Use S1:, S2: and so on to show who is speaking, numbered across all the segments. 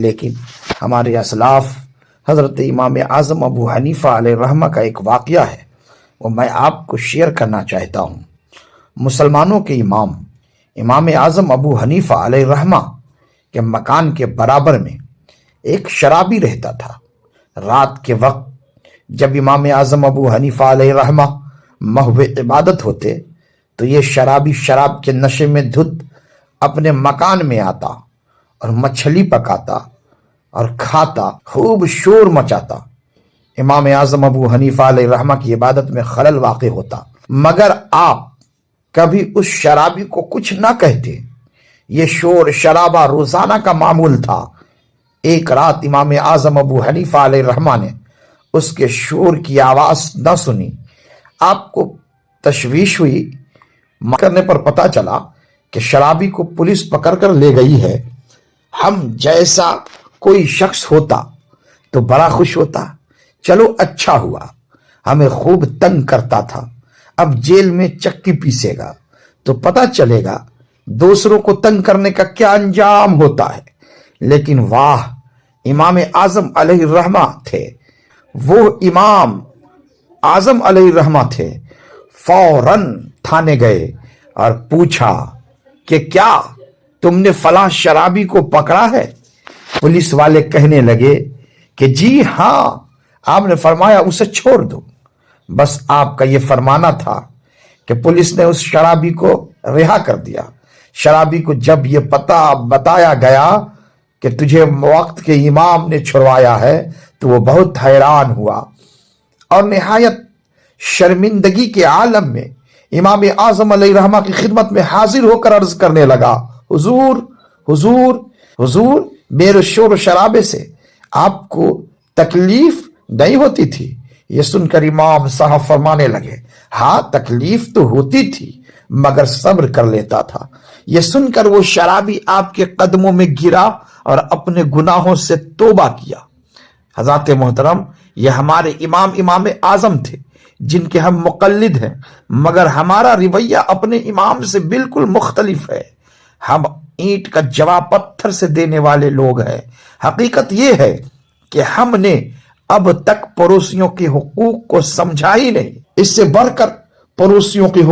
S1: لیکن ہمارے اسلاف حضرت امام اعظم ابو حنیفہ علیہ الرحمہ کا ایک واقعہ ہے، وہ میں آپ کو شیئر کرنا چاہتا ہوں۔ مسلمانوں کے امام اعظم ابو حنیفہ علیہ الرحمہ کے مکان کے برابر میں ایک شرابی رہتا تھا۔ رات کے وقت جب امام اعظم ابو حنیفہ علیہ الرحمہ محو عبادت ہوتے تو یہ شرابی شراب کے نشے میں دھت اپنے مکان میں آتا اور مچھلی پکاتا اور کھاتا، خوب شور مچاتا۔ امام اعظم ابو حنیفہ علیہ الرحمہ کی عبادت میں خلل واقع ہوتا، مگر آپ کبھی اس شرابی کو کچھ نہ کہتے۔ یہ شور شرابہ روزانہ کا معمول تھا۔ ایک رات امام اعظم ابو حنیفہ علیہ الرحمہ نے اس کے شور کی آواز نہ سنی۔ آپ کو تشویش ہوئی، کرنے پر پتا چلا کہ شرابی کو پولیس پکڑ کر لے گئی ہے۔ ہم جیسا کوئی شخص ہوتا تو بڑا خوش ہوتا، چلو اچھا ہوا، ہمیں خوب تنگ کرتا تھا، اب جیل میں چکی پیسے گا تو پتا چلے گا دوسروں کو تنگ کرنے کا کیا انجام ہوتا ہے۔ لیکن واہ، امام اعظم علیہ الرحمہ تھے، وہ امام اعظم علیہ الرحمہ تھے۔ فوراً تھانے گئے اور پوچھا کہ کیا تم نے فلاں شرابی کو پکڑا ہے؟ پولیس والے کہنے لگے کہ جی ہاں، آپ نے فرمایا اسے چھوڑ دو۔ بس آپ کا یہ فرمانا تھا کہ پولیس نے اس شرابی کو رہا کر دیا۔ شرابی کو جب یہ پتہ بتایا گیا کہ تجھے وقت کے امام نے چھڑوایا ہے تو وہ بہت حیران ہوا اور نہایت شرمندگی کے عالم میں امام اعظم علیہ الرحمہ کی خدمت میں حاضر ہو کر عرض کرنے لگا، حضور حضور حضور، میرے شور و شرابے سے آپ کو تکلیف نہیں ہوتی تھی؟ یہ سن کر امام صاحب فرمانے لگے، ہاں تکلیف تو ہوتی تھی مگر صبر کر لیتا تھا۔ یہ سن کر وہ شرابی آپ کے قدموں میں گرا اور اپنے گناہوں سے توبہ کیا۔ حضرات محترم، یہ ہمارے امام اعظم تھے جن کے ہم مقلد ہیں، مگر ہمارا رویہ اپنے امام سے بالکل مختلف ہے۔ ہم اینٹ کا جواب پتھر سے دینے والے لوگ ہیں۔ حقیقت یہ ہے کہ ہم نے اب تک پڑوسیوں کے حقوق کو سمجھا ہی نہیں۔ اس سے بڑھ کر پڑوسیوں کے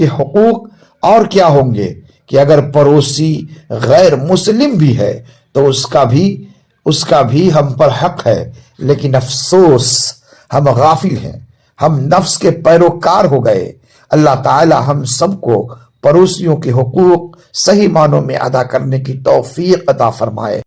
S1: حقوق اور کیا ہوں گے کہ اگر پڑوسی غیر مسلم بھی ہے تو اس کا بھی ہم پر حق ہے، لیکن افسوس ہم غافل ہیں، ہم نفس کے پیروکار ہو گئے۔ اللہ تعالی ہم سب کو پڑوسیوں کے حقوق صحیح معنوں میں ادا کرنے کی توفیق عطا فرمائے۔